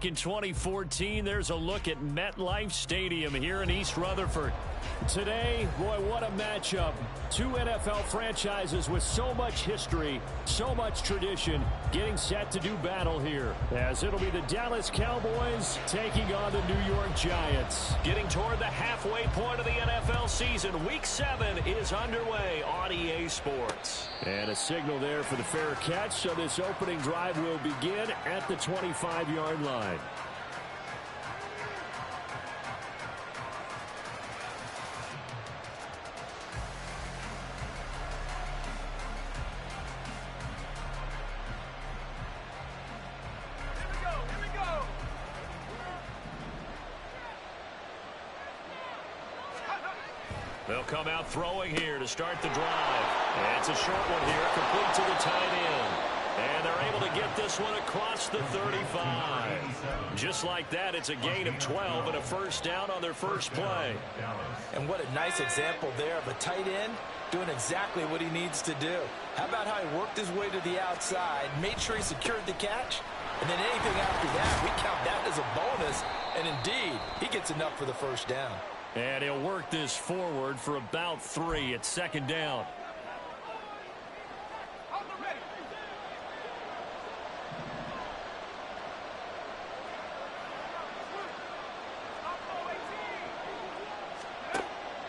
In 2014, there's a look at MetLife Stadium here in East Rutherford. Today, boy, what a matchup. Two NFL franchises with so much history, so much tradition, getting set to do battle here. As it'll be the Dallas Cowboys taking on the New York Giants. Getting toward the halfway point of the NFL season, Week 7 is underway on EA Sports. And a signal there for the fair catch, so this opening drive will begin at the 25-yard line. They'll come out throwing here to start the drive. And it's a short one here, complete to the tight end. And they're able to get this one across the 35. Just like that, it's a gain of 12 and a first down on their first play. And what a nice example there of a tight end doing exactly what he needs to do. How about how he worked his way to the outside, made sure he secured the catch, and then anything after that, we count that as a bonus. And indeed, he gets enough for the first down. And he'll work this forward for about 3. It's second down.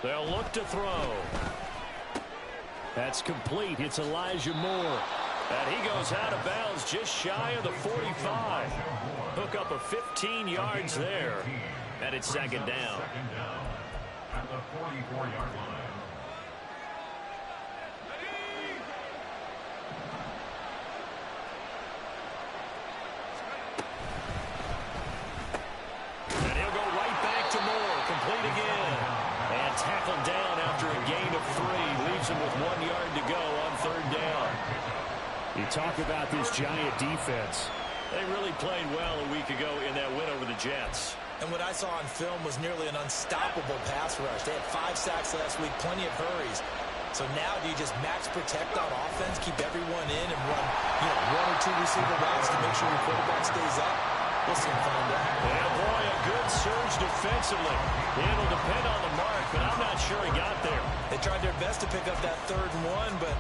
They'll look to throw. That's complete. It's Elijah Moore. And he goes out of bounds just shy of the 45. Hook up of 15 yards there. And it's second down. At the 44-yard line. And he'll go right back to Moore. Complete again. And tackled down after a gain of 3. Leaves him with 1 yard to go on third down. You talk about this Giant defense. They really played well a week ago in that win over the Jets. And what I saw on film was nearly an unstoppable pass rush. They had 5 sacks last week, plenty of hurries. So now do you just max protect on offense, keep everyone in, and run 1 or 2 receiver routes to make sure your quarterback stays up? We'll soon find out. Yeah, boy, a good surge defensively. It'll depend on the mark, but I'm not sure he got there. They tried their best to pick up that 3rd and 1, but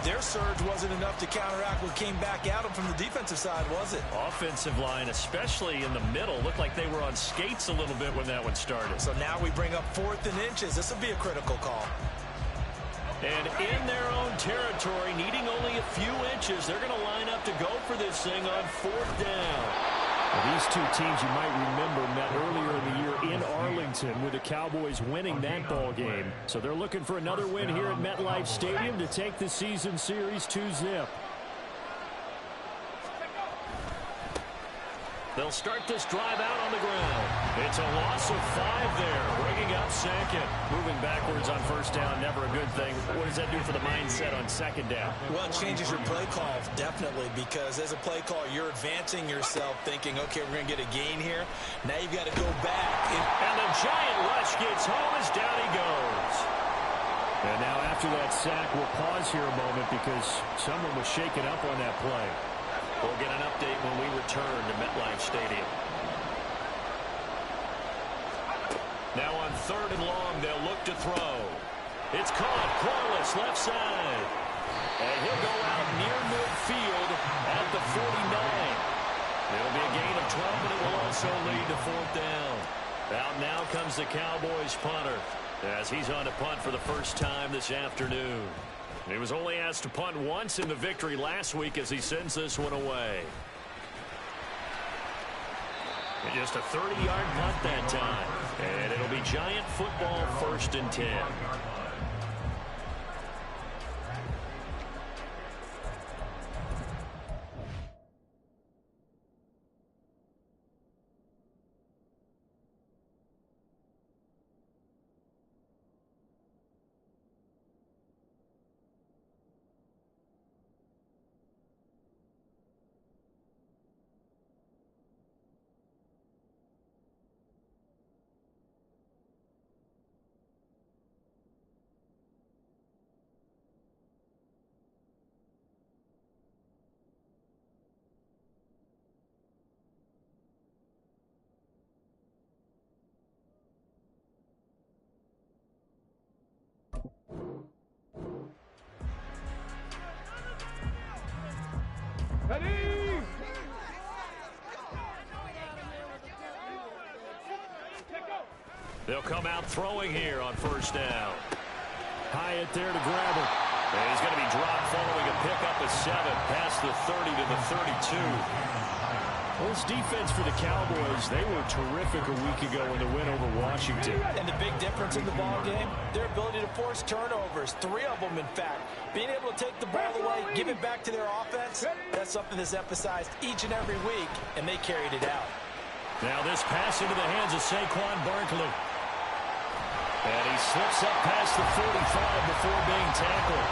their surge wasn't enough to counteract what came back at them from the defensive side, was it? Offensive line, especially in the middle, looked like they were on skates a little bit when that one started. So now we bring up 4th and inches. This will be a critical call. And in their own territory, needing only a few inches, they're going to line up to go for this thing on 4th down. Well, these two teams, you might remember, met earlier in the year in Arlington with the Cowboys winning that ball game. So they're looking for another win here at MetLife Stadium to take the season series 2-zip. They'll start this drive out on the ground. It's a loss of 5 there, bringing up second. Moving backwards on first down, never a good thing. What does that do for the mindset on second down? Well, it changes your play call, definitely, because as a play call, you're advancing yourself thinking, okay, we're going to get a gain here. Now you've got to go back. And the Giant rush gets home as down he goes. And now after that sack, we'll pause here a moment because someone was shaken up on that play. We'll get an update when we return to MetLife Stadium. Now on 3rd and long, they'll look to throw. It's caught, Corliss, left side. And he'll go out near midfield at the 49. It'll be a gain of 12, but it will also lead to 4th down. Out now comes the Cowboys punter, as he's on to punt for the first time this afternoon. He was only asked to punt once in the victory last week as he sends this one away. And just a 30-yard punt that time. And it'll be Giant football, 1st and 10. They'll come out throwing here on first down. Hyatt there to grab it. And he's going to be dropped following a pickup of 7 past the 30 to the 32. Well, this defense for the Cowboys, they were terrific a week ago in the win over Washington. And the big difference in the ball game, their ability to force turnovers, 3 of them in fact. Being able to take the ball away, give it back to their offense, that's something that's emphasized each and every week, and they carried it out. Now this pass into the hands of Saquon Barkley. And he slips up past the 45 before being tackled.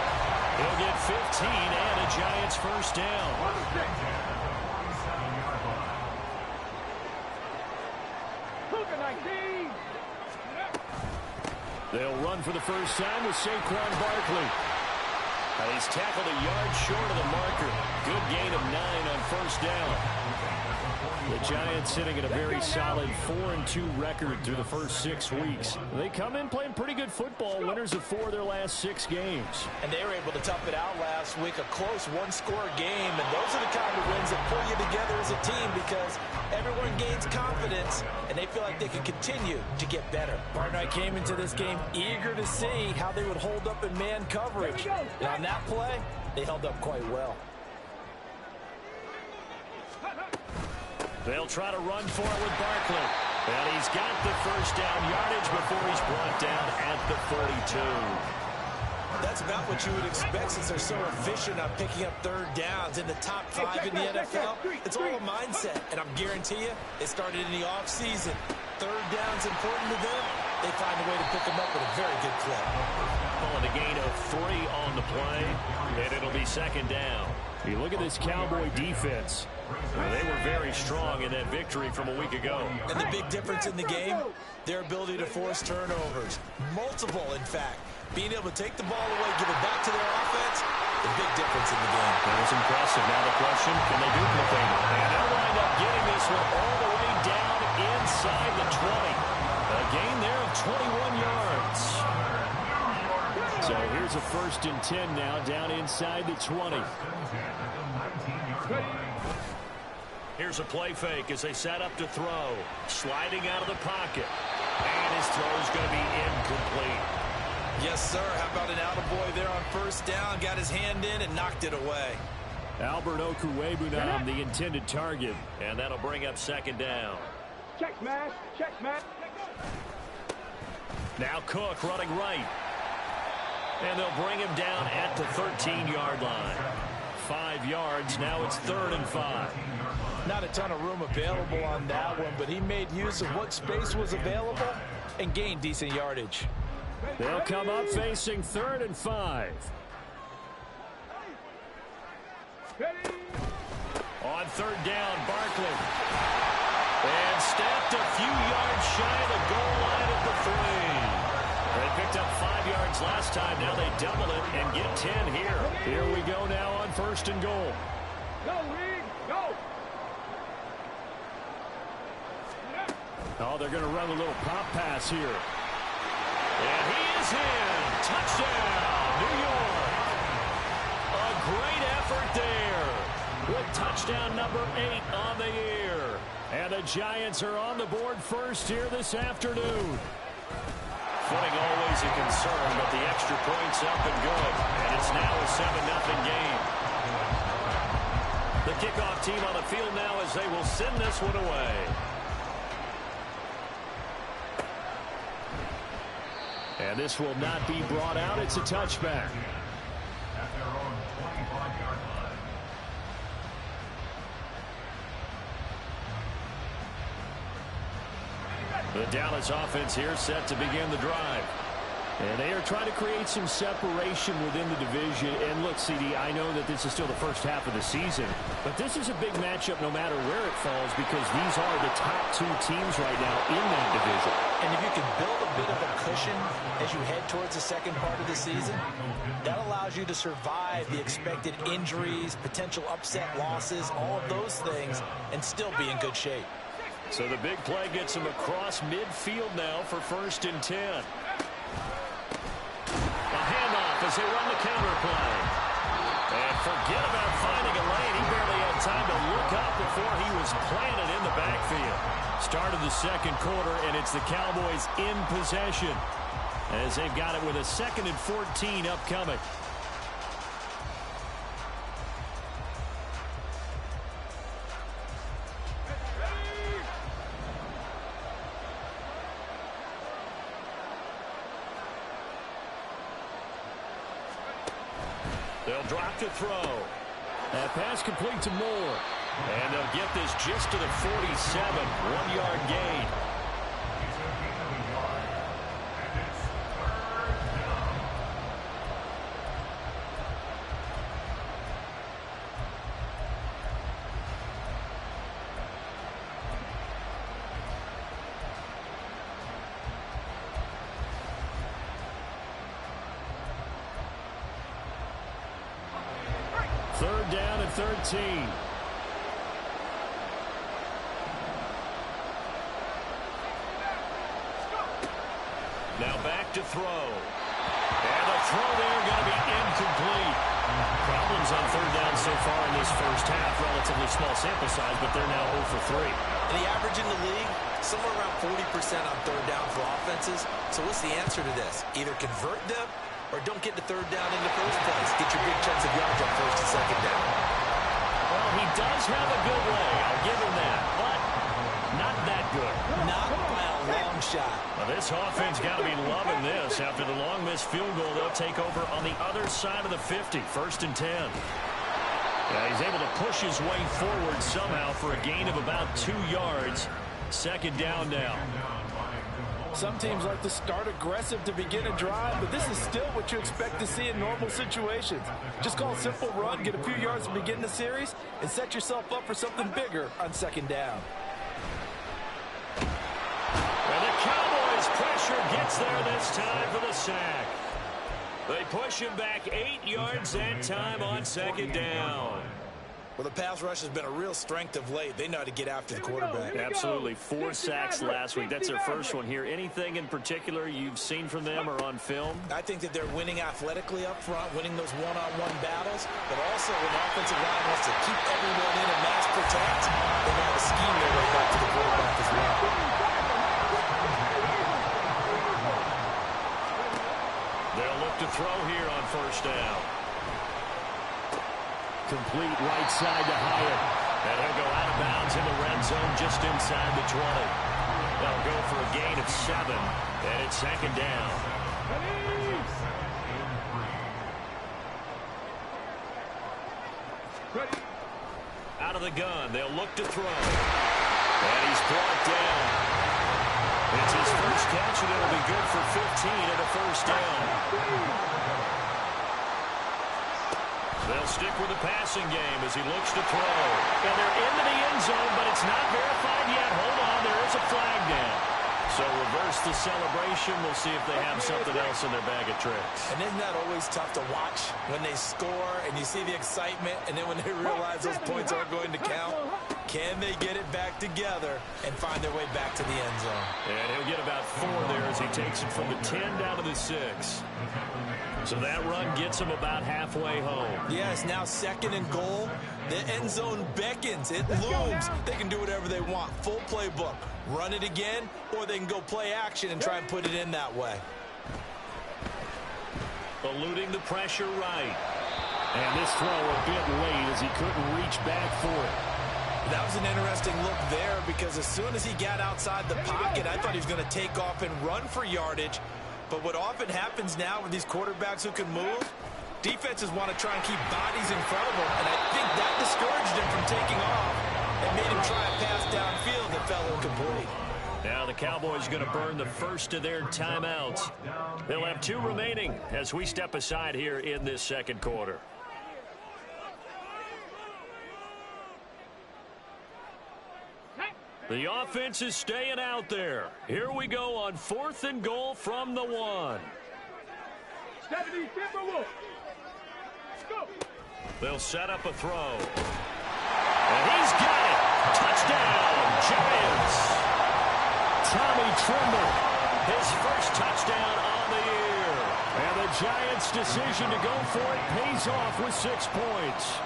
He'll get 15 and a Giants first down. They'll run for the first time with Saquon Barkley. He's tackled a yard short of the marker. Good gain of 9 on first down. The Giants sitting at a very solid 4-2 record through the first 6 weeks. They come in playing pretty good football, winners of 4 of their last 6 games. And they were able to tough it out last week, a close one-score game. And those are the kind of wins that pull you together as a team because everyone gains confidence and they feel like they can continue to get better. Partner, I came into this game eager to see how they would hold up in man coverage. And on that play, they held up quite well. They'll try to run for it with Barkley. And he's got the first down yardage before he's brought down at the 42. That's about what you would expect since they're so efficient on picking up third downs in the top 5 in the NFL. It's all a mindset, and I'm guarantee you it started in the offseason. Third down's important to them. They find a way to pick them up with a very good clip. Calling a gain of 3 on the play, and it'll be second down. You look at this Cowboy defense. They were very strong in that victory from a week ago. And the big difference in the game, their ability to force turnovers. Multiple, in fact. Being able to take the ball away, give it back to their offense, the big difference in the game. That was impressive. Now the question, can they duplicate it? And they'll wind up getting this one all the way down inside the 20. A gain there of 21 yards. So here's a 1st and 10 now down inside the 20. Here's a play fake as they set up to throw. Sliding out of the pocket. And his throw is going to be incomplete. Yes, sir. How about an attaboy there on first down? Got his hand in and knocked it away. Albert Okwuegbunam, the intended target. And that'll bring up second down. Check smash. Check smash. Now Cook running right. And they'll bring him down at the 13-yard line. 5 yards. Now it's 3rd and 5. Not a ton of room available on that one, but he made use of what space was available and gained decent yardage. They'll come up facing 3rd and 5. On 3rd down, Barkley. And stepped a few yards shy of the goal line at the 3. They picked up 5 yards last time. Now they double it and get 10 here. Here we go now on 1st and goal. Go, Reed, go. Oh, they're going to run a little pop pass here. And he is in. Touchdown, New York. A great effort there with touchdown number 8 on the year. And the Giants are on the board first here this afternoon. Footing always a concern, but the extra point's up and good. And it's now a 7-0 game. The kickoff team on the field now as they will send this one away. And this will not be brought out. It's a touchback. At their own 25-yard line. The Dallas offense here set to begin the drive. And they are trying to create some separation within the division. And look, CD, I know that this is still the first half of the season, but this is a big matchup no matter where it falls because these are the top 2 teams right now in that division. And if you can build a bit of a cushion as you head towards the second part of the season, that allows you to survive the expected injuries, potential upset losses, all of those things, and still be in good shape. So the big play gets them across midfield now for 1st and 10. A handoff as they run the counter play. And forget about finding a lane. He barely had time to look up before he was planted in the backfield. Start of the second quarter, and it's the Cowboys in possession as they've got it with a 2nd and 14 upcoming. They'll drop to throw. That pass complete to Moore. And they'll get this just to the 47. 1-yard gain. Third down and 13. Now back to throw. And the throw there going to be incomplete. Problems on third down so far in this first half. Relatively small sample size, but they're now 0 for 3. And the average in the league, somewhere around 40% on third down for offenses. So what's the answer to this? Either convert them or don't get the third down in the first place. Get your big chunks of yards on first and second down. Well, he does have a good leg. I'll give him that. But not that good. Not by a long shot. Well, this offense got to be loving this. After the long missed field goal, they'll take over on the other side of the 50. 1st and 10. Yeah, he's able to push his way forward somehow for a gain of about 2 yards. 2nd down now. Some teams like to start aggressive to begin a drive, but this is still what you expect to see in normal situations. Just call a simple run, get a few yards to begin the series, and set yourself up for something bigger on 2nd down. And the Cowboys' pressure gets there this time for the sack. They push him back 8 yards that time on 2nd down. Well, the pass rush has been a real strength of late. They know how to get after the quarterback. Absolutely. 4 sacks last week. That's their first one here. Anything in particular you've seen from them or on film? I think that they're winning athletically up front, winning those one-on-one battles, but also when the offensive line wants to keep everyone in and mass protect, they know how to scheme their way back to the quarterback as well. They'll look to throw here on 1st down. Complete right side to Hyatt. And he'll go out of bounds in the red zone just inside the 20. They'll go for a gain of 7. And it's 2nd down. Out of the gun. They'll look to throw. And he's brought down. It's his first catch, and it'll be good for 15 and a 1st down. They'll stick with the passing game as he looks to throw. And they're into the end zone, but it's not verified yet. Hold on, there is a flag down. So reverse the celebration. We'll see if they have something else in their bag of tricks. And isn't that always tough to watch when they score and you see the excitement, and then when they realize those points aren't going to count? Can they get it back together and find their way back to the end zone? And he'll get about 4 there as he takes it from the 10 down to the 6. So that run gets him about halfway home. Yes, now 2nd and goal. The end zone beckons. It looms. They can do whatever they want. Full playbook. Run it again, or they can go play action and try and put it in that way. Eluding the pressure right. And this throw a bit late as he couldn't reach back for it. That was an interesting look there because as soon as he got outside the pocket, I thought he was going to take off and run for yardage. But what often happens now with these quarterbacks who can move, defenses want to try and keep bodies in front of them, and I think that discouraged him from taking off and made him try a pass downfield that fell incomplete. Now the Cowboys going to burn the first of their timeouts. They'll have 2 remaining as we step aside here in this 2nd quarter. The offense is staying out there. Here we go on 4th and goal from the 1. They'll set up a throw. And he's got it. Touchdown, Giants. Tommy Tremble, his first touchdown on the year. And the Giants' decision to go for it pays off with 6 points.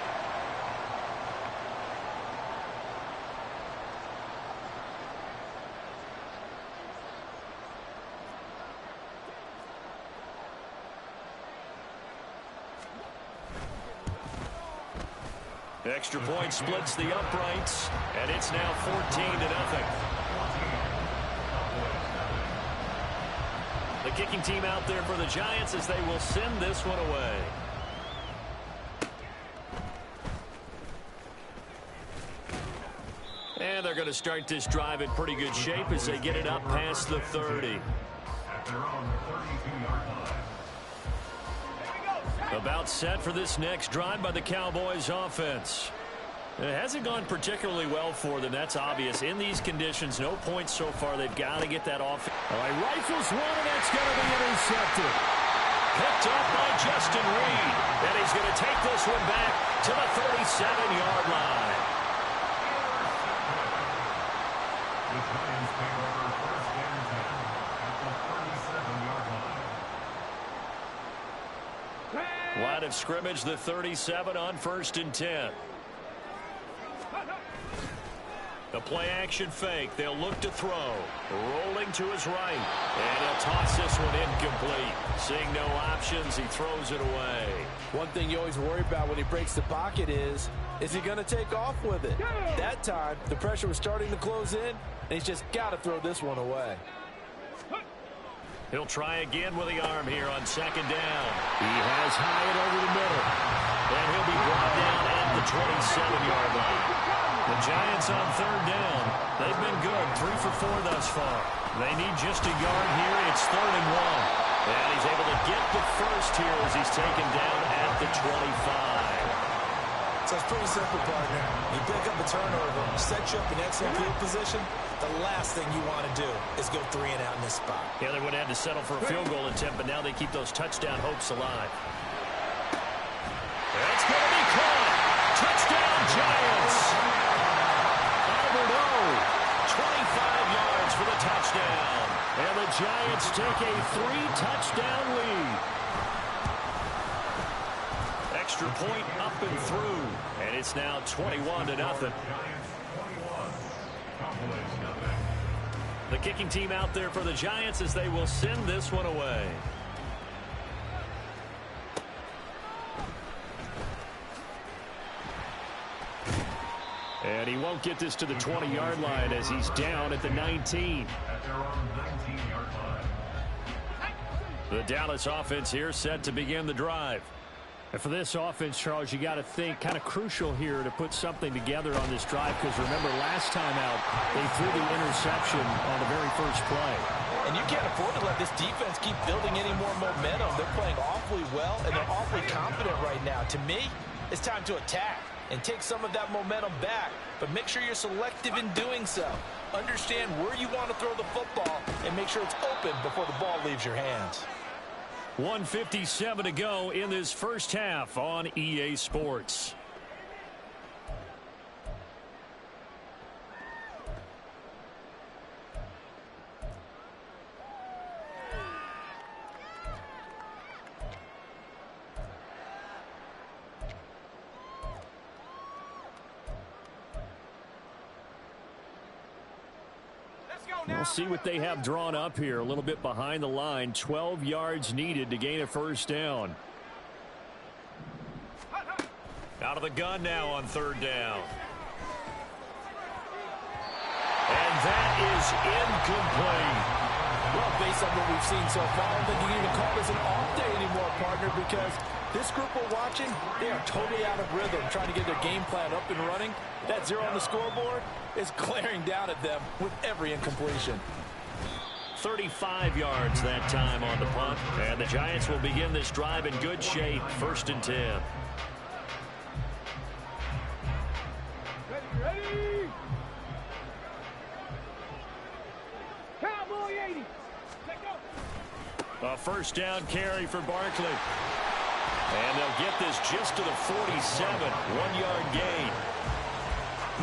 Extra point splits the uprights, and it's now 14-0. The kicking team out there for the Giants as they will send this one away. And they're going to start this drive in pretty good shape as they get it up past the 30. At their own 32-yard line. About set for this next drive by the Cowboys offense. It hasn't gone particularly well for them. That's obvious. In these conditions, no points so far. They've got to get that off. All right, rifles one, and that's going to be intercepted. Picked up by Justin Reed. And he's going to take this one back to the 37-yard line. The Giants take over first and 10 at the 37-yard line. Line of scrimmage, the 37 on 1st and 10. The play action fake. They'll look to throw. Rolling to his right. And he'll toss this one incomplete. Seeing no options, he throws it away. One thing you always worry about when he breaks the pocket is he going to take off with it? That time, the pressure was starting to close in, and he's just got to throw this one away. He'll try again with the arm here on 2nd down. He has Hyatt over the middle. And he'll be brought down at the 27-yard line. The Giants on 3rd down. They've been good, 3 for 4 thus far. They need just a yard here. It's 3rd and 1. And he's able to get the first here as he's taken down at the 25. So it's pretty simple, partner. You pick up a turnover, set you up in excellent field position. The last thing you want to do is go 3 and out in this spot. Yeah, they would have had to settle for a field goal attempt, but now they keep those touchdown hopes alive. That's going to be caught. Touchdown, Giants. Albert O, 25 yards for the touchdown. And the Giants take a 3-touchdown lead. Extra point up and through. And it's now 21-0. Giants 21, Cowboys nothing. The kicking team out there for the Giants as they will send this one away. And he won't get this to the 20-yard line as he's down at the 19. At their own 19-yard line. The Dallas offense here set to begin the drive. And for this offense, Charles, you got to think kind of crucial here to put something together on this drive because remember last time out they threw the interception on the very first play. And you can't afford to let this defense keep building any more momentum. They're playing awfully well, and they're awfully confident right now. To me, it's time to attack and take some of that momentum back, but make sure you're selective in doing so. Understand where you want to throw the football and make sure it's open before the ball leaves your hands. 1:57 to go in this first half on EA Sports. We'll see what they have drawn up here. A little bit behind the line. 12 yards needed to gain a first down. Out of the gun now on 3rd down. And that is incomplete. Well, based on what we've seen so far, I don't think you can even call this an off day anymore, partner, because this group we're watching, they are totally out of rhythm, trying to get their game plan up and running. That 0 on the scoreboard is glaring down at them with every incompletion. 35 yards that time on the punt. And the Giants will begin this drive in good shape. 1st and 10. Ready? Cowboy 80. Let go. A first down carry for Barkley. And they'll get this just to the 47. 1-yard gain.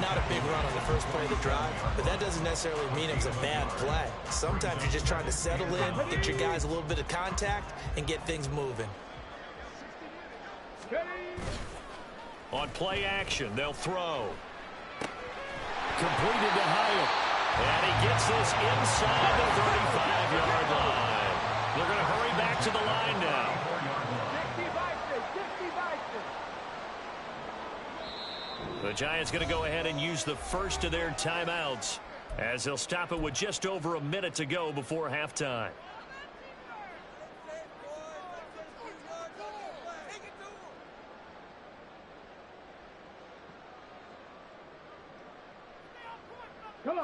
Not a big run on the first play of the drive, but that doesn't necessarily mean it was a bad play. Sometimes you're just trying to settle in, get your guys a little bit of contact, and get things moving. On play action, they'll throw. Completed to Hyatt. And he gets this inside the 35-yard line. They're going to hurry back to the line now. The Giants going to go ahead and use the first of their timeouts as they'll stop it with just over a minute to go before halftime.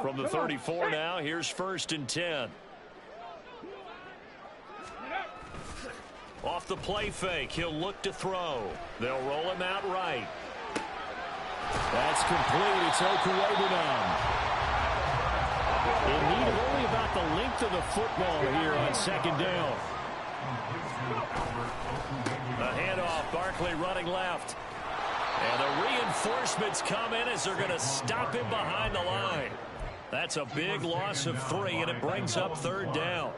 From the 34 now, here's 1st and 10. Off the play fake, he'll look to throw. They'll roll him out right. That's complete. It's Okuwebunam. In need of only about the length of the football here on 2nd down. The handoff, Barkley running left. And the reinforcements come in as they're going to stop him behind the line. That's a big loss of 3, and it brings up 3rd down.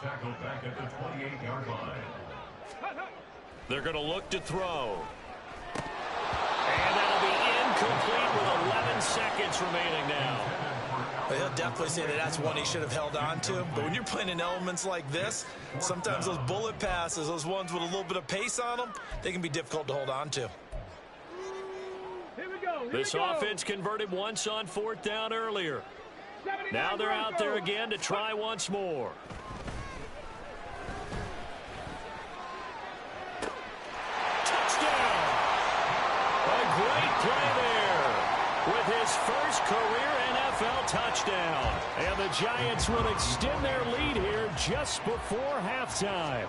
Tackled back at the 28-yard line. They're going to look to throw. And that'll be incomplete with 11 seconds remaining now. Well, he'll definitely say that that's one he should have held on to. But when you're playing in elements like this, sometimes those bullet passes, those ones with a little bit of pace on them, they can be difficult to hold on to. This offense converted once on 4th down earlier. Now they're out there again to try once more. Touchdown! A great play there with his first career NFL touchdown. And the Giants will extend their lead here just before halftime.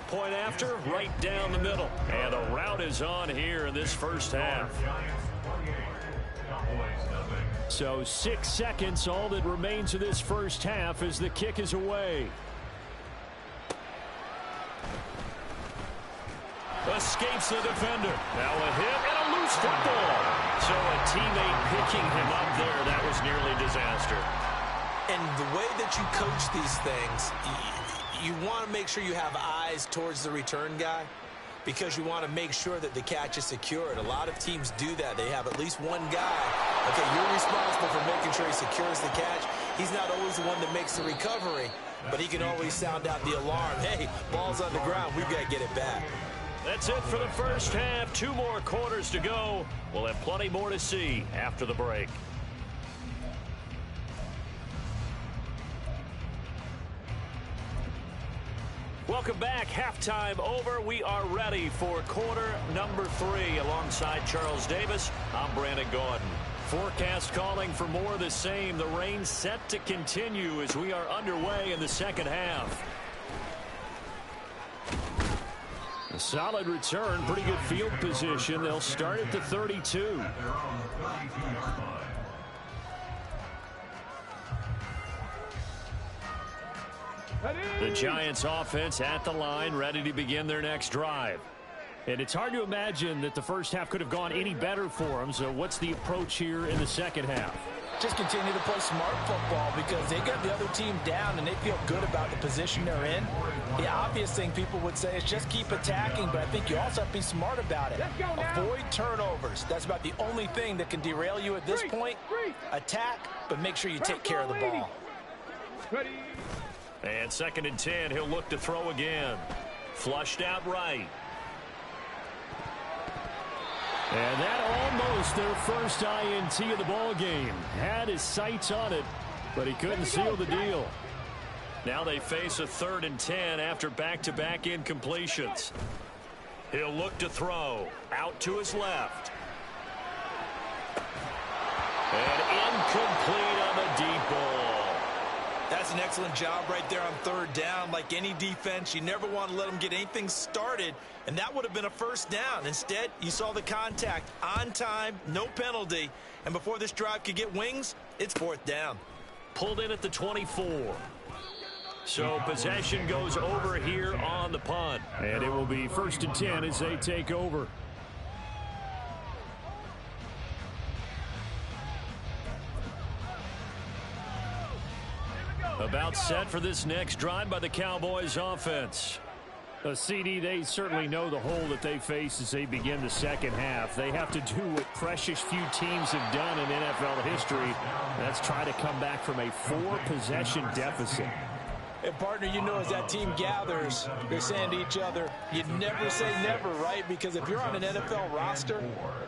Point after, right down the middle. And the route is on here in this first half. So 6 seconds, all that remains of this first half as the kick is away. Escapes the defender. Now a hit and a loose football. So a teammate picking him up there, that was nearly disaster. And the way that you coach these things, you want to make sure you have eyes towards the return guy because you want to make sure that the catch is secured. A lot of teams do that. They have at least one guy. Okay, you're responsible for making sure he secures the catch. He's not always the one that makes the recovery, but he can always sound out the alarm. Hey, ball's on the ground. We've got to get it back. That's it for the first half. 2 more quarters to go. We'll have plenty more to see after the break. Welcome back. Halftime over. We are ready for quarter number 3. Alongside Charles Davis, I'm Brandon Gordon. Forecast calling for more of the same. The rain set to continue as we are underway in the second half. A solid return. Pretty good field position. They'll start at the 32. The Giants offense at the line, ready to begin their next drive. And it's hard to imagine that the first half could have gone any better for them. So what's the approach here in the second half? Just continue to play smart football because they got the other team down and they feel good about the position they're in. The obvious thing people would say is just keep attacking, but I think you also have to be smart about it. Avoid turnovers. That's about the only thing that can derail you at this point. Attack, but make sure you take care of the ball. And 2nd and 10, he'll look to throw again. Flushed out right. And that almost their first INT of the ball game. Had his sights on it, but he couldn't seal the deal. Now they face a 3rd and 10 after back-to-back incompletions. He'll look to throw. Out to his left. And incomplete on the deep ball. That's an excellent job right there on 3rd down. Like any defense, you never want to let them get anything started, and that would have been a first down. Instead, you saw the contact on time, no penalty, and before this drive could get wings, it's 4th down. Pulled in at the 24. So possession goes over here on the punt, and it will be 1st and 10 as they take over. About set for this next drive by the Cowboys offense. CD, they certainly know the hole that they face as they begin the second half. They have to do what precious few teams have done in NFL history. That's try to come back from a 4-possession deficit. And, partner, you know as that team gathers, they're saying to each other, you never say never, right? Because if you're on an NFL roster,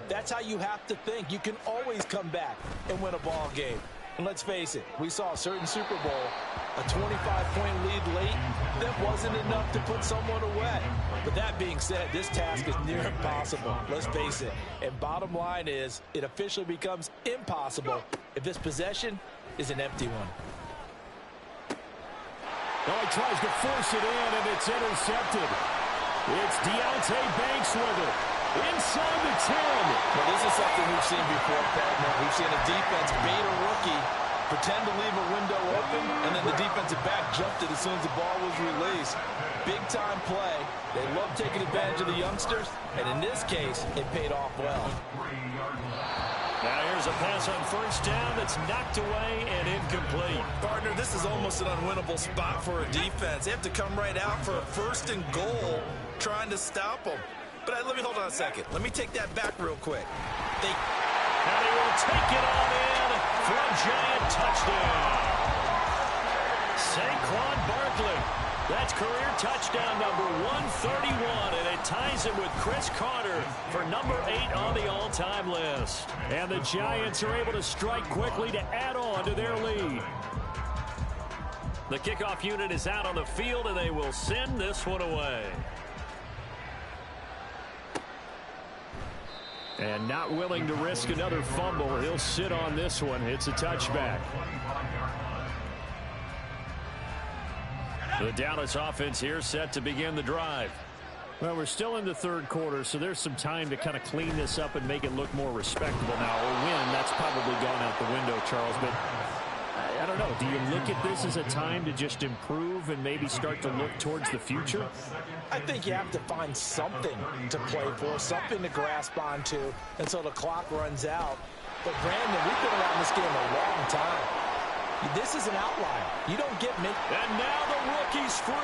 that's how you have to think. You can always come back and win a ball game. And let's face it, we saw a certain Super Bowl, a 25-point lead late, that wasn't enough to put someone away. But that being said, this task is near impossible. Let's face it. And bottom line is, it officially becomes impossible if this possession is an empty one. Oh, he tries to force it in, and it's intercepted. It's Deontay Banks with it. Inside the 10. Well, this is something we've seen before, partner. We've seen a defense bait a rookie, pretend to leave a window open, and then the defensive back jumped it as soon as the ball was released. Big-time play. They love taking advantage of the youngsters, and in this case, it paid off well. Now here's a pass on first down that's knocked away and incomplete. Partner, this is almost an unwinnable spot for a defense. They have to come right out for a first and goal trying to stop them. But let me hold on a second. Let me take that back real quick. And they will take it on in for a giant touchdown. Saquon Barkley. That's career touchdown number 131, and it ties him with Chris Carter for number 8 on the all-time list. And the Giants are able to strike quickly to add on to their lead. The kickoff unit is out on the field, and they will send this one away. And not willing to risk another fumble, he'll sit on this one. It's a touchback. The Dallas offense here set to begin the drive. Well, we're still in the third quarter, so there's some time to kind of clean this up and make it look more respectable now. Or win, that's probably gone out the window, Charles. But I don't know. Do you look at this as a time to just improve and maybe start to look towards the future? I think you have to find something to play for, something to grasp onto until the clock runs out. But, Brandon, we've been around this game a long time. This is an outlier. You don't get me. And now the rookie's free.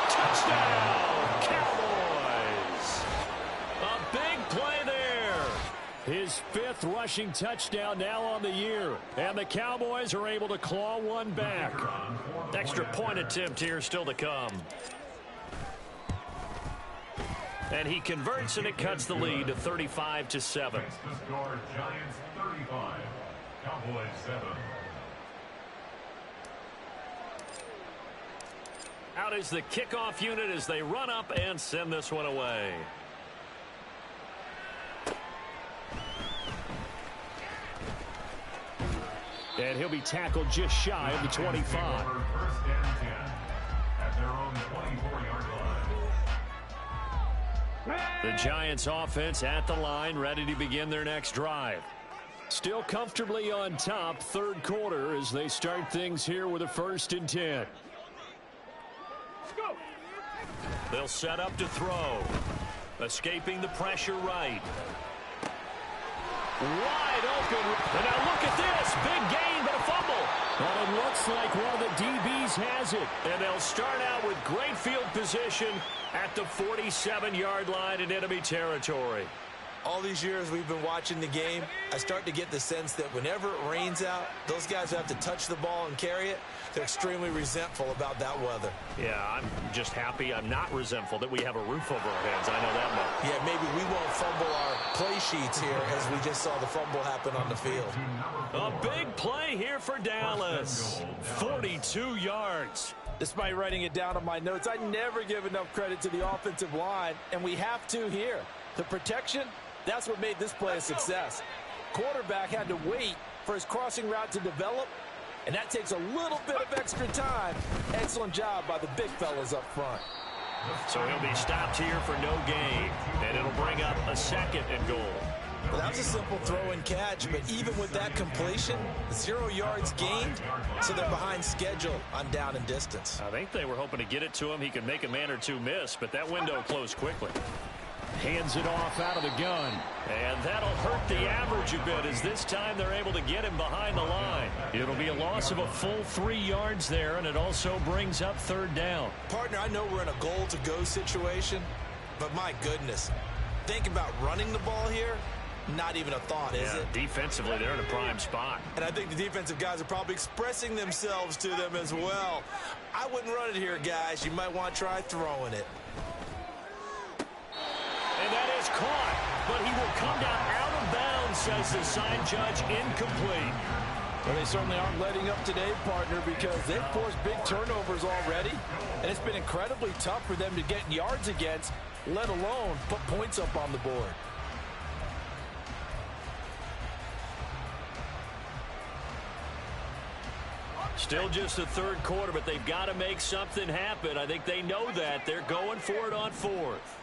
Touchdown, Cowboys. A big play there. His 5th rushing touchdown now on the year. And the Cowboys are able to claw one back. Extra point attempt here still to come. And he converts, and it cuts the lead to 35-7. The score, Giants 35, Cowboys 7. Out is the kickoff unit as they run up and send this one away. And he'll be tackled just shy of the 25. First and 10 at their own 24-yard line. The Giants offense at the line, ready to begin their next drive. Still comfortably on top, third quarter as they start things here with a 1st and 10. They'll set up to throw. Escaping the pressure right. Wide open. And now look at this. Big gain, but a fumble. Well, it looks like one of the DBs has it. And they'll start out with great field position at the 47-yard line in enemy territory. All these years we've been watching the game, I start to get the sense that whenever it rains out, those guys who have to touch the ball and carry it, they're extremely resentful about that weather. Yeah, I'm just happy I'm not resentful that we have a roof over our heads. I know that much. Yeah, maybe we won't fumble our play sheets here as we just saw the fumble happen on the field. A big play here for Dallas. 42 yards. Despite writing it down on my notes, I never give enough credit to the offensive line, and we have to here. The protection, that's what made this play a success. Quarterback had to wait for his crossing route to develop, and that takes a little bit of extra time. Excellent job by the big fellas up front. So he'll be stopped here for no gain, and it'll bring up a 2nd and goal. Well, that was a simple throw and catch, but even with that completion, 0 yards gained, so they're behind schedule on down and distance. I think they were hoping to get it to him. He could make a man or two miss, but that window closed quickly. Hands it off out of the gun. And that'll hurt the average a bit as this time they're able to get him behind the line. It'll be a loss of a full 3 yards there, and it also brings up 3rd down. Partner, I know we're in a goal-to-go situation, but my goodness, think about running the ball here. Not even a thought, is it? Defensively, they're in a prime spot. And I think the defensive guys are probably expressing themselves to them as well. I wouldn't run it here, guys. You might want to try throwing it. And that is caught, but he will come down out of bounds, says the sign judge, incomplete. Well, they certainly aren't letting up today, partner, because they've forced big turnovers already, and it's been incredibly tough for them to get yards against, let alone put points up on the board. Still just the third quarter, but they've got to make something happen. I think they know that. They're going for it on fourth.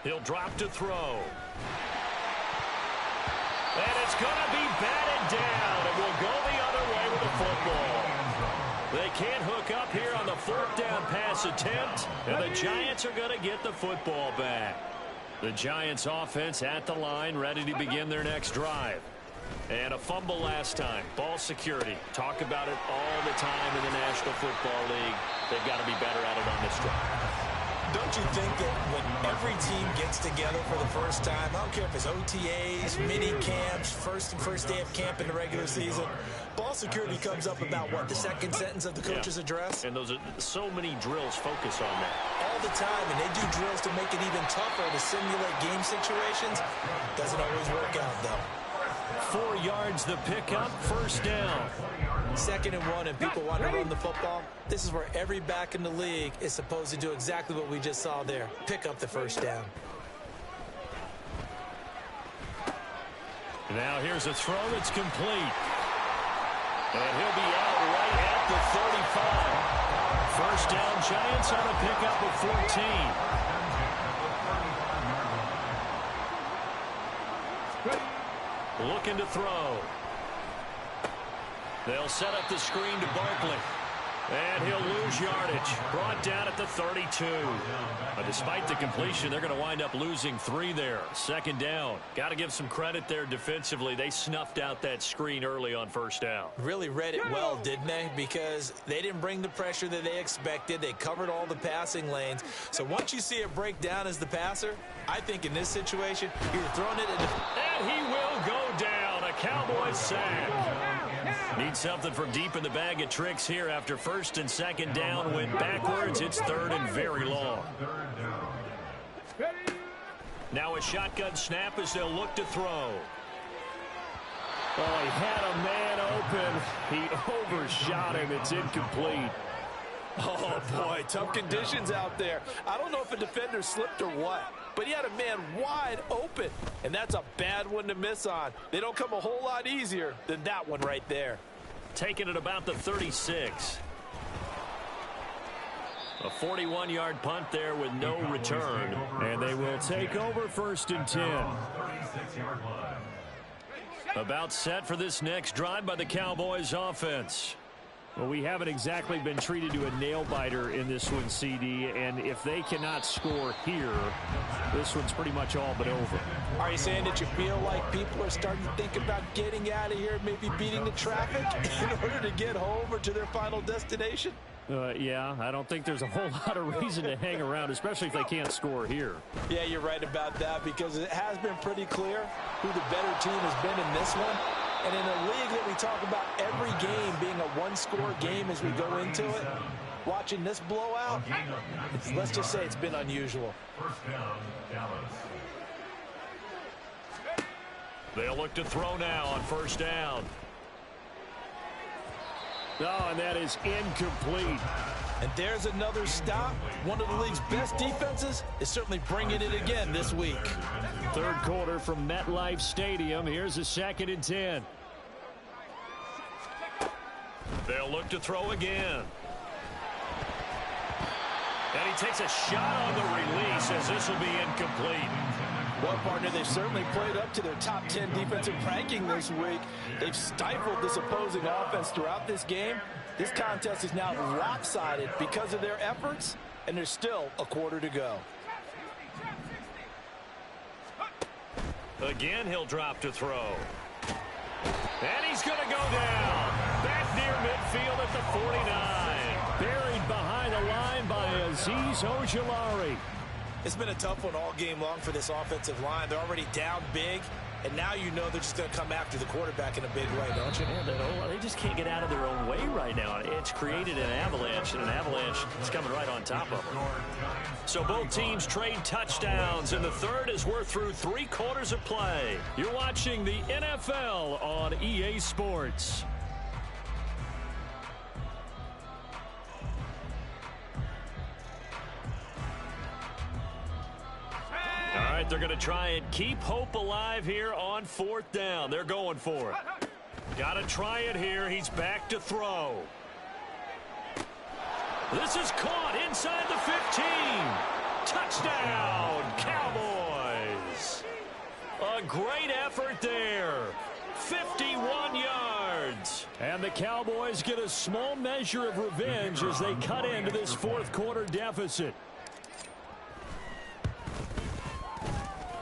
He'll drop to throw. And it's going to be batted down, and we'll go the other way with the football. They can't hook up here on the fourth down pass attempt, and the Giants are going to get the football back. The Giants offense at the line, ready to begin their next drive. And a fumble last time. Ball security. Talk about it all the time in the National Football League. They've got to be better at it on this drive. Don't you think that when every team gets together for the first time, I don't care if it's OTAs, mini camps, first day of camp in the regular season, ball security comes up about what, the second sentence of the coach's address? And those are so many drills focus on that. All the time, and they do drills to make it even tougher to simulate game situations. Doesn't always work out, though. 4 yards the pickup, first down. 2nd and 1, and people want to run the football. This is where every back in the league is supposed to do exactly what we just saw there. Pick up the first down. Now here's a throw that's complete. And he'll be out right at the 35. First down, Giants on a pickup of 14. Looking to throw. They'll set up the screen to Barkley. And he'll lose yardage. Brought down at the 32. But despite the completion, they're going to wind up losing 3 there. 2nd down. Got to give some credit there defensively. They snuffed out that screen early on first down. Really read it well, didn't they? Because they didn't bring the pressure that they expected. They covered all the passing lanes. So once you see it break down as the passer, I think in this situation, you're throwing it into... And he will go down. A Cowboys sack. Need something from deep in the bag of tricks here after 1st and 2nd down. Went backwards. It's 3rd and very long. Now a shotgun snap as they'll look to throw. Oh, he had a man open. He overshot him. It's incomplete. Oh, boy, tough conditions out there. I don't know if a defender slipped or what, but he had a man wide open, and that's a bad one to miss on. They don't come a whole lot easier than that one right there. Taking it about the 36. A 41-yard punt there with no return, and they will take over 1st and 10. About set for this next drive by the Cowboys offense. Well, we haven't exactly been treated to a nail-biter in this one, CD, and if they cannot score here, this one's pretty much all but over. Are you saying that you feel like people are starting to think about getting out of here, maybe beating the traffic in order to get home or to their final destination? Yeah, I don't think there's a whole lot of reason to hang around, especially if they can't score here. Yeah, you're right about that, because it has been pretty clear who the better team has been in this one. And in a league that we talk about every game being a one-score game as we go into it, watching this blowout, let's just say it's been unusual. They'll look to throw now on 1st down. Oh, and that is incomplete. And there's another stop. One of the league's best defenses is certainly bringing it again this week. 3rd quarter from MetLife Stadium. Here's a 2nd and 10. They'll look to throw again. And he takes a shot on the release as this will be incomplete. Well, partner, they've certainly played up to their top 10 defensive ranking this week. They've stifled this opposing offense throughout this game. This contest is now lopsided because of their efforts, and there's still a quarter to go. Again, he'll drop to throw. And he's going to go down. Back near midfield at the 49. Buried behind the line by Azeez Ojulari. It's been a tough one all game long for this offensive line. They're already down big, and now you know they're just going to come after the quarterback in a big way, don't you? Yeah, they just can't get out of their own way right now. It's created an avalanche, and an avalanche is coming right on top of them. So both teams trade touchdowns, and the third as we're through 3 quarters of play. You're watching the NFL on EA Sports. All right, they're going to try and keep hope alive here on 4th down. They're going for it. Got to try it here. He's back to throw. This is caught inside the 15. Touchdown, Cowboys. A great effort there. 51 yards. And the Cowboys get a small measure of revenge as they cut into this 4th quarter deficit.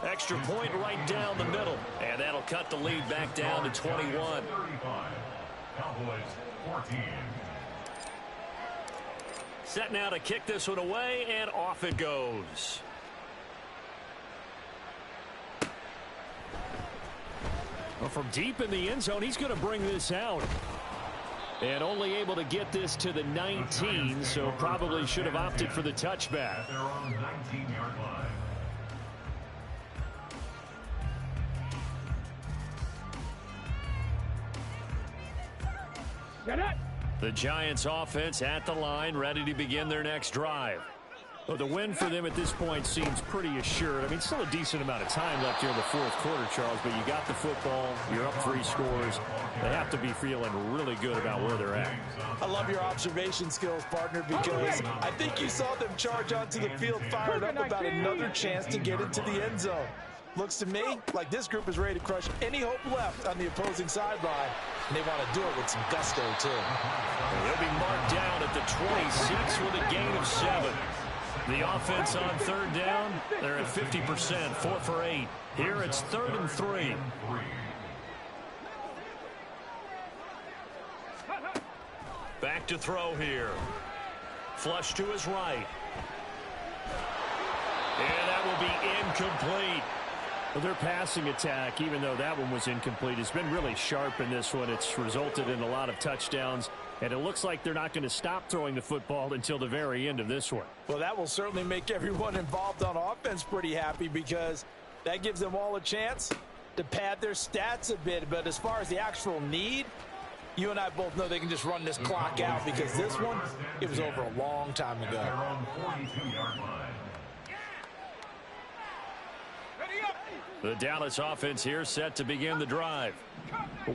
Extra point right down the middle. And that'll cut the lead back down to 21. 35. Cowboys 14. Set now to kick this one away, and off it goes. Well, from deep in the end zone, he's going to bring this out. And only able to get this to the 19, so probably should have opted for the touchback. They're on the 19-yard line. The Giants offense at the line, ready to begin their next drive. Well, the win for them at this point seems pretty assured. I mean, still a decent amount of time left here in the 4th quarter, Charles, but you got the football, you're up 3 scores. They have to be feeling really good about where they're at. I love your observation skills, partner, because I think you saw them charge onto the field fired up about another chance to get into the end zone. Looks to me like this group is ready to crush any hope left on the opposing sideline, and they want to do it with some gusto, too. They'll be marked down at the 26 with a gain of 7. The offense on 3rd down, they're at 50%, 4 for 8. Here it's 3rd and 3. Back to throw here. Flush to his right. And that will be incomplete. Well, their passing attack, even though that one was incomplete, has been really sharp in this one. It's resulted in a lot of touchdowns, and it looks like they're not going to stop throwing the football until the very end of this one. Well, that will certainly make everyone involved on offense pretty happy, because that gives them all a chance to pad their stats a bit. But as far as the actual need, you and I both know they can just run this clock out, because this one, it was over a long time ago. They're on the 42-yard line. The Dallas offense here set to begin the drive.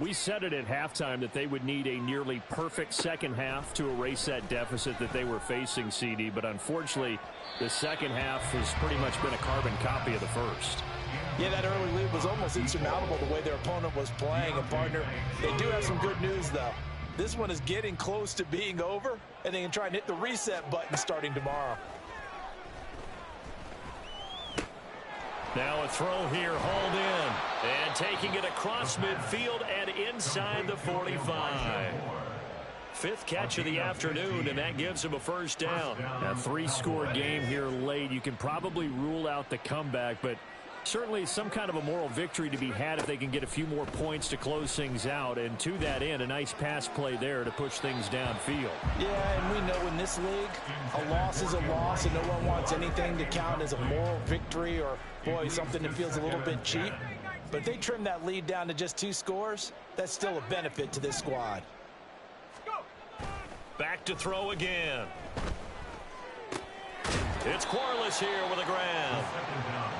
We said it at halftime that they would need a nearly perfect second half to erase that deficit that they were facing, CD, but unfortunately the second half has pretty much been a carbon copy of the first. Yeah, that early lead was almost insurmountable the way their opponent was playing. And, partner, they do have some good news, though. This one is getting close to being over, and they can try and hit the reset button starting tomorrow. Now a throw here, hauled in, and taking it across midfield and inside the 45. 5th catch of the afternoon, and that gives him a 1st down. A 3-score game here late. You can probably rule out the comeback, but certainly some kind of a moral victory to be had if they can get a few more points to close things out. And to that end, a nice pass play there to push things downfield. Yeah, and we know in this league, a loss is a loss, and no one wants anything to count as a moral victory or, boy, something that feels a little bit cheap. But if they trim that lead down to just 2 scores, that's still a benefit to this squad. Back to throw again. It's Quarles here with a grab.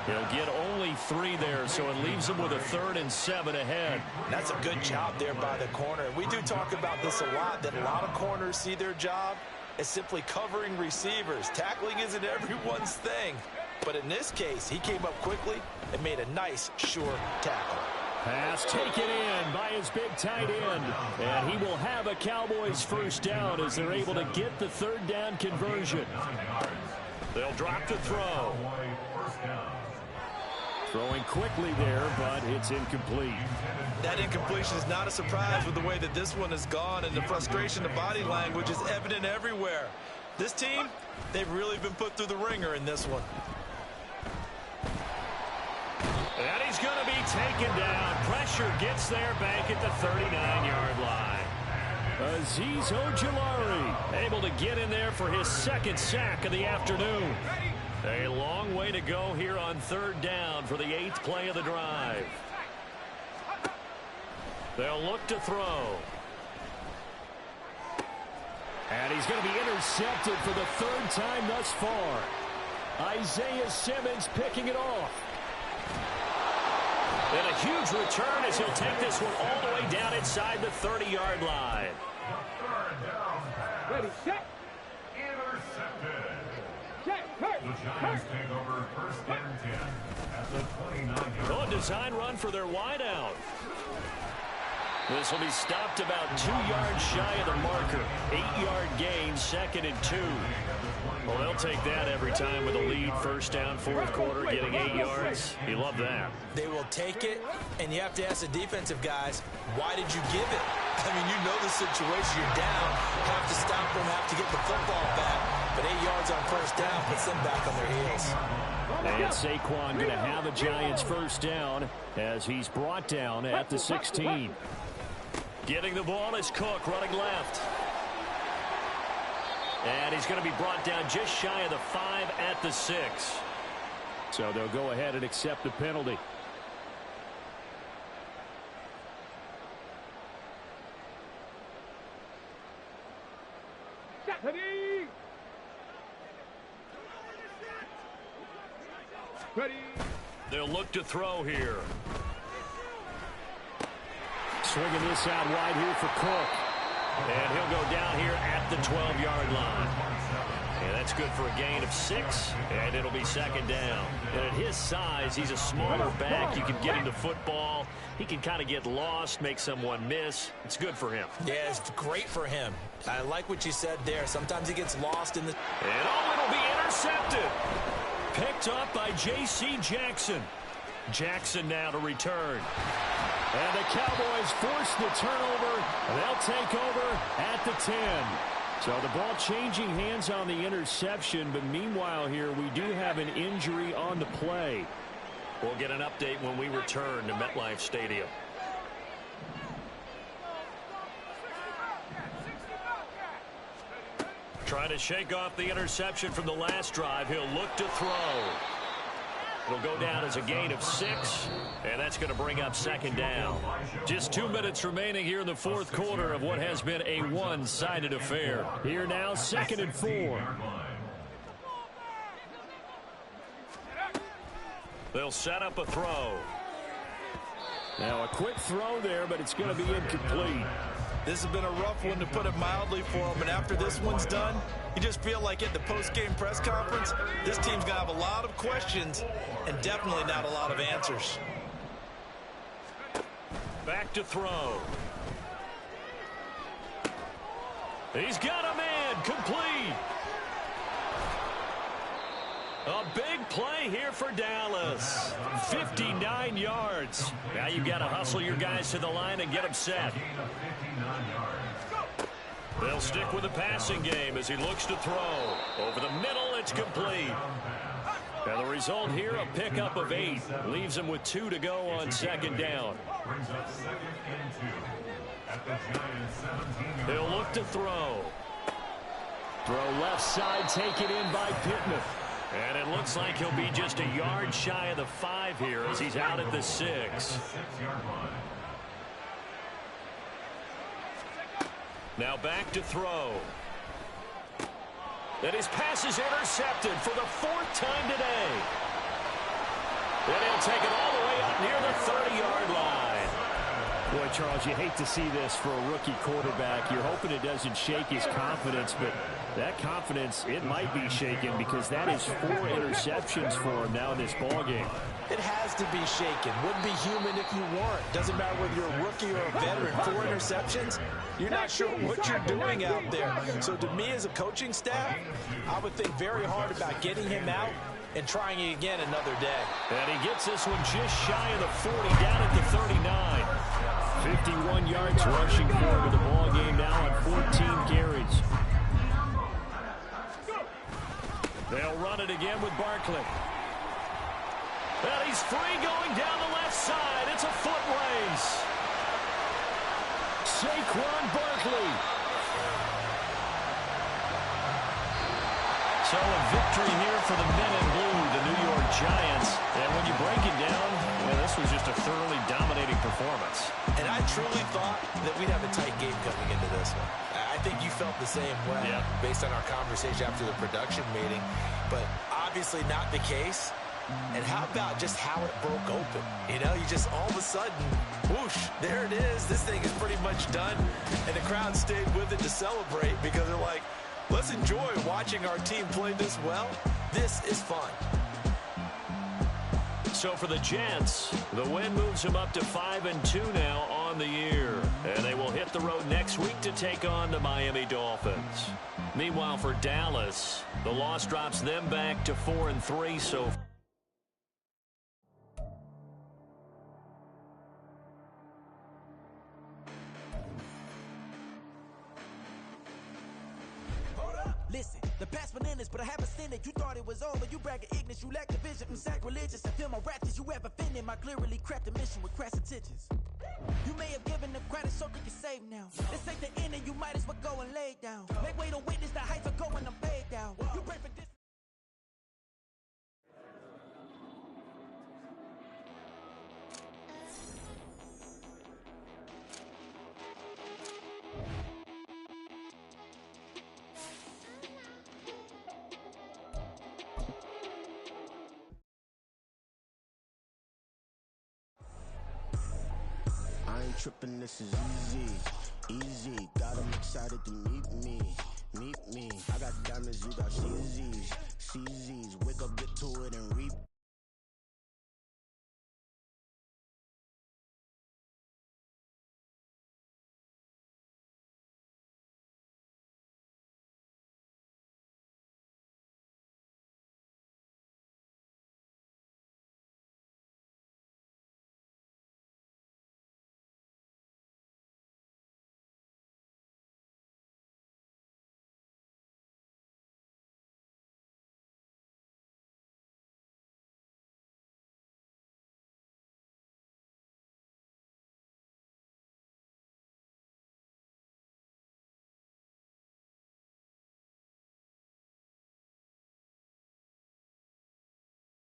He'll get only 3 there, so it leaves him with a 3rd and 7 ahead. That's a good job there by the corner. We do talk about this a lot, that a lot of corners see their job as simply covering receivers. Tackling isn't everyone's thing. But in this case, he came up quickly and made a nice, sure tackle. Pass taken in by his big tight end. And he will have a Cowboys 1st down as they're able to get the 3rd down conversion. They'll drop the throw. Throwing quickly there, but it's incomplete. That incompletion is not a surprise with the way that this one has gone, and the frustration, the body language is evident everywhere. This team, they've really been put through the ringer in this one. taken down. Pressure gets there back at the 39-yard line. Azeez Ojulari able to get in there for his second sack of the afternoon. A long way to go here on third down for the 8th play of the drive. They'll look to throw. And he's going to be intercepted for the 3rd time thus far. Isaiah Simmons picking it off. And a huge return as he'll take this one all the way down inside the 30-yard line. Ready, set. Intercepted. Set, hurt, The Giants take over 1st and 10 at the 29-yard line. A design run for their wideout. This will be stopped about 2 yards shy of the marker. 8-yard gain, 2nd and 2. Well, they'll take that every time with a lead. 1st down, 4th quarter, getting 8 yards. You love that. They will take it, and you have to ask the defensive guys, why did you give it? I mean, you know the situation. You're down. Have to stop them, have to get the football back. But 8 yards on 1st down puts them back on their heels. And Saquon going to have a Giants 1st down as he's brought down at the 16. Getting the ball is Cook running left. And he's going to be brought down just shy of the 5 at the 6. So they'll go ahead and accept the penalty. Ready. Ready. They'll look to throw here. Swinging this out wide here for Cook. And he'll go down here at the 12-yard line. And that's good for a gain of 6. And it'll be 2nd down. And at his size, he's a smaller back. You can get him the football. He can kind of get lost, make someone miss. It's good for him. Yeah, it's great for him. I like what you said there. Sometimes he gets lost in the... And it'll be intercepted. Picked up by J.C. Jackson. Jackson now to return. And the Cowboys force the turnover. They'll take over at the 10. So the ball changing hands on the interception. But meanwhile here, we do have an injury on the play. We'll get an update when we return to MetLife Stadium. Trying to shake off the interception from the last drive. He'll look to throw. It'll go down as a gain of 6, and that's going to bring up 2nd down. Just 2 minutes remaining here in the 4th quarter of what has been a one-sided affair. Here now, 2nd and 4. They'll set up a throw. Now a quick throw there, but it's going to be incomplete. This has been a rough one, to put it mildly, for him. And after this one's done, you just feel like at the post-game press conference, this team's going to have a lot of questions and definitely not a lot of answers. Back to throw. He's got a man, complete. A big play here for Dallas. 59 yards. Now you've got to hustle your guys to the line and get them set. They'll stick with the passing game as he looks to throw. Over the middle, it's complete. And the result here, a pickup of 8. Leaves him with 2 to go on 2nd down. He'll look to throw. Throw left side, taken in by Pittman. And it looks like he'll be just a yard shy of the 5 here as he's out at the 6. Now back to throw. And his pass is intercepted for the 4th time today. And he'll take it all the way up near the 30-yard line. Boy, Charles, you hate to see this for a rookie quarterback. You're hoping it doesn't shake his confidence, but that confidence, it might be shaken because that is 4 interceptions for him now in this ballgame. It has to be shaken. Wouldn't be human if you weren't. Doesn't matter whether you're a rookie or a veteran. 4 interceptions, you're not sure what you're doing out there. So to me as a coaching staff, I would think very hard about getting him out and trying it again another day. And he gets this one just shy of the 40, down at the 39. 51 yards rushing for him in the ballgame now on 14 carries. They'll run it again with Barkley. And he's free going down the left side. Breeze. Saquon Barkley. So a victory here for the men in blue, the New York Giants. And when you break it down, well, this was just a thoroughly dominating performance. And I truly thought that we'd have a tight game coming into this one. I think you felt the same way based on our conversation after the production meeting. But obviously not the case. And how about just how it broke open? You know, you just all of a sudden, whoosh, there it is. This thing is pretty much done. And the crowd stayed with it to celebrate because they're like, let's enjoy watching our team play this well. This is fun. So for the Jets, the win moves them up to 5-2 now on the year. And they will hit the road next week to take on the Miami Dolphins. Meanwhile, for Dallas, the loss drops them back to 4-3 so far. Listen, the past bananas, but I haven't seen it. You thought it was over. You bragging ignorance. You lack the vision. I'm sacrilegious. I feel my raptors. You ever offended? My clearly crafted mission with crass intentions. You may have given them credit so they can save now. This ain't the end, and you might as well go and lay down. Make way to witness the heights are going. I'm paid down. You pray for this. I ain't tripping, this is easy, got them excited to meet me, I got diamonds, you got CZs, wake up, get to it and reap.